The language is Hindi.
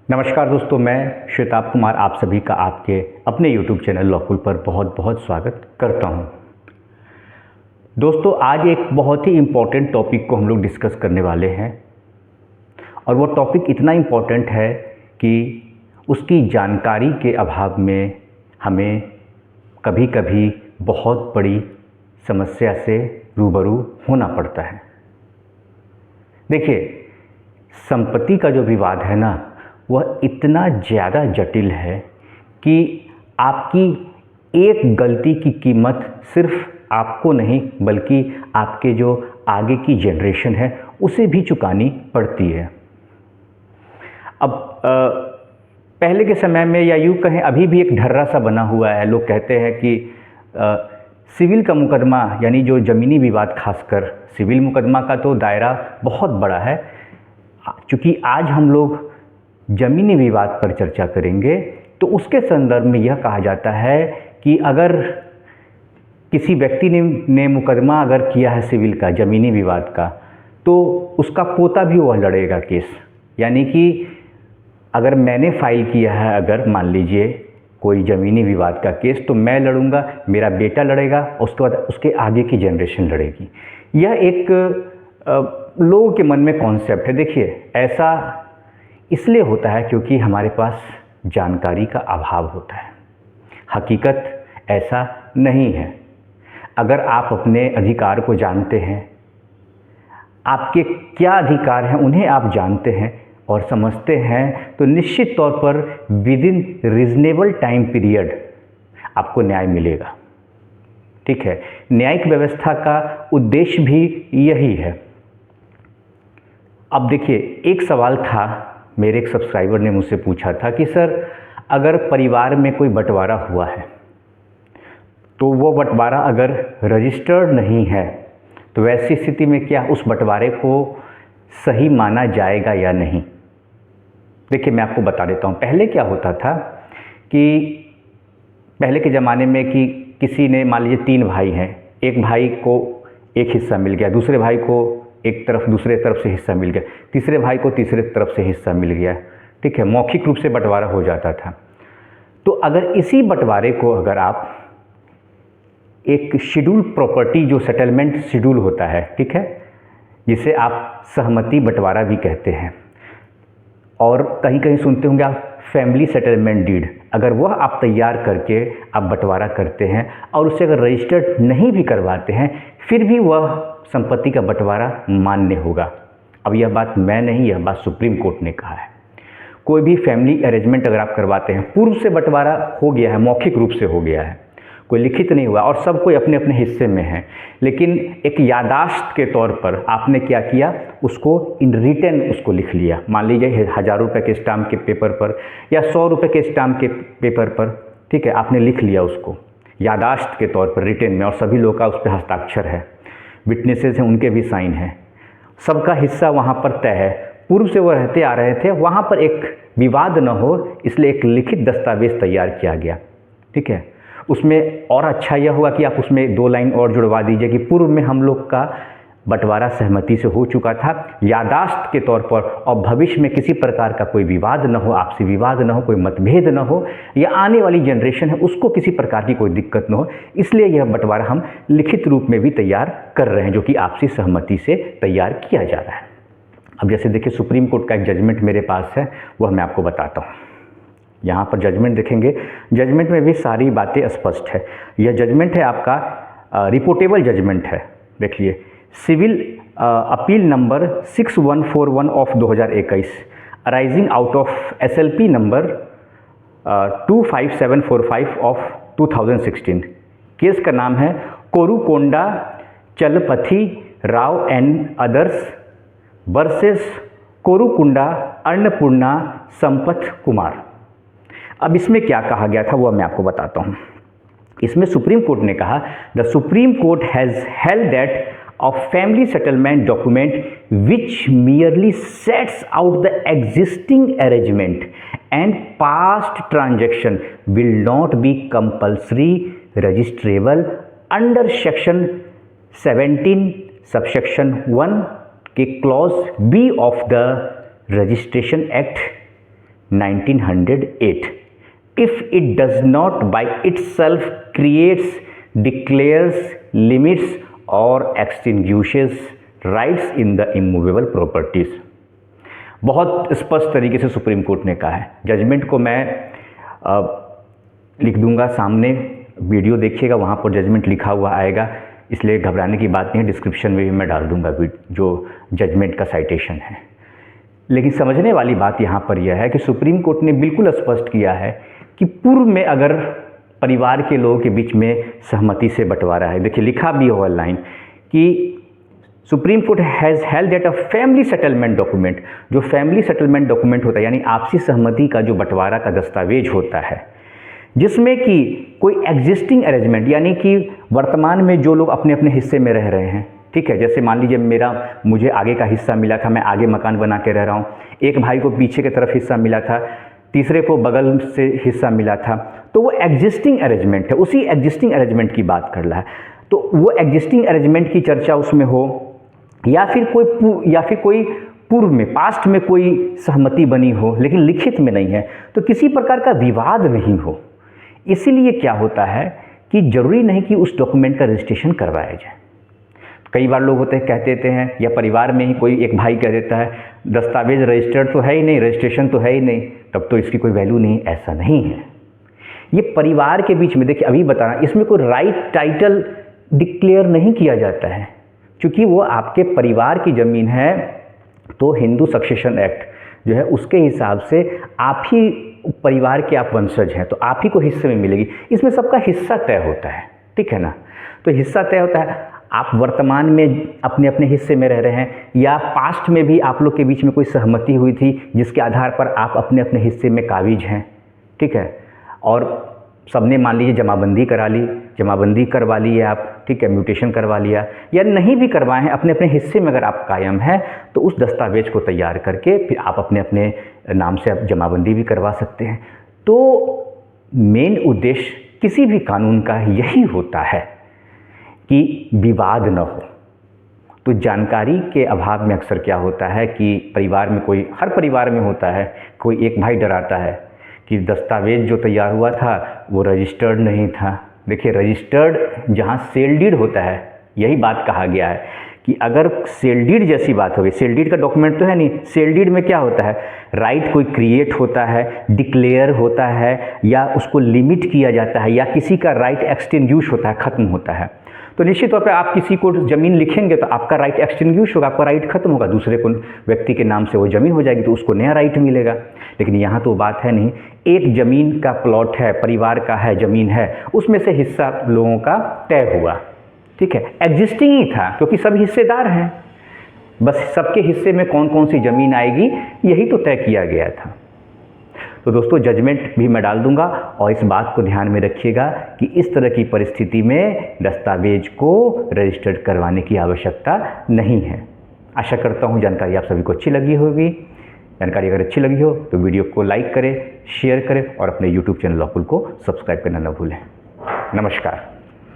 नमस्कार दोस्तों, मैं श्वेताब कुमार आप सभी का आपके अपने YouTube चैनल लॉकुल पर बहुत बहुत स्वागत करता हूं। दोस्तों, आज एक बहुत ही इम्पोर्टेंट टॉपिक को हम लोग डिस्कस करने वाले हैं और वो टॉपिक इतना इम्पोर्टेंट है कि उसकी जानकारी के अभाव में हमें कभी कभी बहुत बड़ी समस्या से रूबरू होना पड़ता है। देखिए, संपत्ति का जो विवाद है ना, वह इतना ज़्यादा जटिल है कि आपकी एक गलती की कीमत सिर्फ आपको नहीं बल्कि आपके जो आगे की जनरेशन है उसे भी चुकानी पड़ती है। अब पहले के समय में या यूँ कहें अभी भी एक ढर्रा सा बना हुआ है। लोग कहते हैं कि सिविल का मुकदमा यानी जो ज़मीनी विवाद, खासकर सिविल मुकदमा का तो दायरा बहुत बड़ा है। चूँकि आज हम लोग ज़मीनी विवाद पर चर्चा करेंगे तो उसके संदर्भ में यह कहा जाता है कि अगर किसी व्यक्ति ने मुकदमा अगर किया है सिविल का, ज़मीनी विवाद का, तो उसका पोता भी वह लड़ेगा केस। यानी कि अगर मैंने फाइल किया है, अगर मान लीजिए कोई ज़मीनी विवाद का केस, तो मैं लड़ूंगा, मेरा बेटा लड़ेगा, उसके बाद उसके आगे की जनरेशन लड़ेगी। यह एक लोगों के मन में कॉन्सेप्ट है। देखिए, ऐसा इसलिए होता है क्योंकि हमारे पास जानकारी का अभाव होता है। हकीकत ऐसा नहीं है। अगर आप अपने अधिकार को जानते हैं, आपके क्या अधिकार हैं उन्हें आप जानते हैं और समझते हैं, तो निश्चित तौर पर with in reasonable time period आपको न्याय मिलेगा। ठीक है, न्यायिक व्यवस्था का उद्देश्य भी यही है। अब देखिए, एक सवाल था, मेरे एक सब्सक्राइबर ने मुझसे पूछा था कि सर, अगर परिवार में कोई बंटवारा हुआ है तो वो बंटवारा अगर रजिस्टर्ड नहीं है तो वैसी स्थिति में क्या उस बंटवारे को सही माना जाएगा या नहीं। देखिए, मैं आपको बता देता हूँ। पहले क्या होता था कि पहले के ज़माने में कि किसी ने, मान लीजिए 3 भाई हैं, एक भाई को एक हिस्सा मिल गया, दूसरे भाई को एक तरफ दूसरे तरफ से हिस्सा मिल गया, तीसरे भाई को तीसरे तरफ से हिस्सा मिल गया। ठीक है, मौखिक रूप से बंटवारा हो जाता था। तो अगर इसी बंटवारे को अगर आप एक शेड्यूल प्रॉपर्टी, जो सेटलमेंट शेड्यूल होता है, ठीक है, जिसे आप सहमति बंटवारा भी कहते हैं, और कहीं कहीं सुनते होंगे आप फैमिली सेटलमेंट डीड, अगर वह आप तैयार करके आप बंटवारा करते हैं और उसे अगर रजिस्टर्ड नहीं भी करवाते हैं, फिर भी वह संपत्ति का बंटवारा मान्य होगा। अब यह बात मैं नहीं, यह बात सुप्रीम कोर्ट ने कहा है। कोई भी फैमिली अरेंजमेंट अगर आप करवाते हैं, पूर्व से बंटवारा हो गया है, मौखिक रूप से हो गया है, कोई लिखित नहीं हुआ और सब कोई अपने अपने हिस्से में है, लेकिन एक यादाश्त के तौर पर आपने क्या किया, उसको इन रिटन उसको लिख लिया। मान लीजिए 1000 रुपये के स्टाम्प के पेपर पर या 100 रुपये के स्टाम्प के पेपर पर, ठीक है, आपने लिख लिया उसको यादाश्त के तौर पर रिटन में, और सभी लोग का उस पर हस्ताक्षर है, विटनेसेस हैं, उनके भी साइन हैं, सबका हिस्सा वहाँ पर तय है। पूर्व से वो रहते आ रहे थे, वहाँ पर एक विवाद न हो इसलिए एक लिखित दस्तावेज तैयार किया गया। ठीक है, उसमें और अच्छा यह हुआ कि आप उसमें 2 लाइन और जुड़वा दीजिए कि पूर्व में हम लोग का बंटवारा सहमति से हो चुका था, यादाश्त के तौर पर, और भविष्य में किसी प्रकार का कोई विवाद न हो, आपसी विवाद न हो, कोई मतभेद न हो, या आने वाली जनरेशन है उसको किसी प्रकार की कोई दिक्कत न हो, इसलिए यह बंटवारा हम लिखित रूप में भी तैयार कर रहे हैं, जो कि आपसी सहमति से तैयार किया जा रहा है। अब जैसे देखिए, सुप्रीम कोर्ट का एक जजमेंट मेरे पास है, वह मैं आपको बताता हूँ। यहाँ पर जजमेंट देखेंगे, जजमेंट में भी सारी बातें स्पष्ट है। यह जजमेंट है आपका रिपोर्टेबल जजमेंट है। देखिए, civil appeal number 6141 of 2021 arising out of SLP number 25745 of 2016। Case का नाम है Korukonda Chalapathi Rao and others versus Korukunda Annapurna Sampath Kumar. अब इसमें क्या कहा गया था वह मैं आपको बताता हूँ। इसमें सुप्रीम कोर्ट ने कहा, the supreme court has held that a family settlement document which merely sets out the existing arrangement and past transaction will not be compulsory registrable under section 17 subsection 1 के clause B of the registration act 1908 if it does not by itself creates, declares, limits or extinguishes rights in the immovable properties। बहुत स्पष्ट तरीके से सुप्रीम कोर्ट ने कहा है। जजमेंट को मैं लिख दूंगा सामने, वीडियो देखिएगा, वहाँ पर जजमेंट लिखा हुआ आएगा, इसलिए घबराने की बात नहीं है। डिस्क्रिप्शन में भी मैं डाल दूंगा जो जजमेंट का साइटेशन है। लेकिन समझने वाली बात यहाँ पर यह है कि सुप्रीम कोर्ट ने बिल्कुल स्पष्ट किया है कि पूर्व में अगर परिवार के लोगों के बीच में सहमति से बंटवारा है, देखिए लिखा भी हुआ लाइन कि supreme court has held that a family settlement document, जो फैमिली सेटलमेंट डॉक्यूमेंट होता है यानी आपसी सहमति का जो बंटवारा का दस्तावेज होता है, जिसमें कि कोई एग्जिस्टिंग अरेंजमेंट यानी कि वर्तमान में जो लोग अपने अपने हिस्से में रह रहे हैं, ठीक है, जैसे मान लीजिए मुझे आगे का हिस्सा मिला था, मैं आगे मकान बना के रह रहा हूँ, एक भाई को पीछे की तरफ हिस्सा मिला था, तीसरे को बगल से हिस्सा मिला था, तो वो एग्जिस्टिंग अरेंजमेंट है, उसी एग्जिस्टिंग अरेंजमेंट की बात कर रहा है। तो वो एग्जिस्टिंग अरेंजमेंट की चर्चा उसमें हो या फिर कोई पूर्व में पास्ट में कोई सहमति बनी हो लेकिन लिखित में नहीं है, तो किसी प्रकार का विवाद नहीं हो। इसीलिए क्या होता है कि जरूरी नहीं कि उस डॉक्यूमेंट का रजिस्ट्रेशन करवाया जाए। कई बार लोग होते हैं कह देते हैं, या परिवार में ही कोई एक भाई कह देता है दस्तावेज रजिस्टर्ड तो है ही नहीं, रजिस्ट्रेशन तो है ही नहीं, तब तो इसकी कोई वैल्यू नहीं। ऐसा नहीं है। ये परिवार के बीच में, देखिए अभी बता रहा, इसमें कोई राइट टाइटल डिक्लेयर नहीं किया जाता है, क्योंकि वो आपके परिवार की ज़मीन है। तो हिंदू सक्सेशन एक्ट जो है उसके हिसाब से आप ही परिवार के आप वंशज हैं, तो आप ही को हिस्से में मिलेगी। इसमें सबका हिस्सा तय होता है, ठीक है ना। तो हिस्सा तय होता है, आप वर्तमान में अपने अपने हिस्से में रह रहे हैं या पास्ट में भी आप लोग के बीच में कोई सहमति हुई थी जिसके आधार पर आप अपने अपने हिस्से में काबिज हैं, ठीक है, और सबने मान लीजिए जमाबंदी करा ली, जमाबंदी करवा ली है आप, ठीक है, म्यूटेशन करवा लिया, या नहीं भी करवाए हैं, अपने अपने हिस्से में अगर आप कायम हैं तो उस दस्तावेज को तैयार करके फिर आप अपने अपने नाम से आप जमाबंदी भी करवा सकते हैं। तो मेन उद्देश्य किसी भी कानून का यही होता है कि विवाद न हो। तो जानकारी के अभाव में अक्सर क्या होता है कि परिवार में हर परिवार में होता है, कोई एक भाई डराता है कि दस्तावेज जो तैयार हुआ था वो रजिस्टर्ड नहीं था। देखिए रजिस्टर्ड जहाँ सेल डीड होता है, यही बात कहा गया है कि अगर सेल डीड जैसी बात होगी, सेल डीड का डॉक्यूमेंट तो है नहीं, सेल डीड में क्या होता है, राइट कोई क्रिएट होता है, डिक्लेयर होता है, या उसको लिमिट किया जाता है, या किसी का राइट एक्सटिंग्विश होता है, ख़त्म होता है। तो निश्चित तौर पे आप किसी को ज़मीन लिखेंगे तो आपका राइट एक्सटिंग्विश होगा, आपका राइट खत्म होगा, दूसरे को व्यक्ति के नाम से वो ज़मीन हो जाएगी तो उसको नया राइट मिलेगा। लेकिन यहाँ तो बात है नहीं, एक ज़मीन का प्लॉट है, परिवार का है, ज़मीन है, उसमें से हिस्सा लोगों का तय हुआ, ठीक है, एग्जिस्टिंग ही था क्योंकि सब हिस्सेदार हैं, बस सबके हिस्से में कौन कौन सी ज़मीन आएगी यही तो तय किया गया था। तो दोस्तों जजमेंट भी मैं डाल दूंगा और इस बात को ध्यान में रखिएगा कि इस तरह की परिस्थिति में दस्तावेज को रजिस्टर्ड करवाने की आवश्यकता नहीं है। आशा करता हूं जानकारी आप सभी को अच्छी लगी होगी। जानकारी अगर अच्छी लगी हो तो वीडियो को लाइक करें, शेयर करें और अपने YouTube चैनल लॉकुल को सब्सक्राइब करना न भूलें। नमस्कार।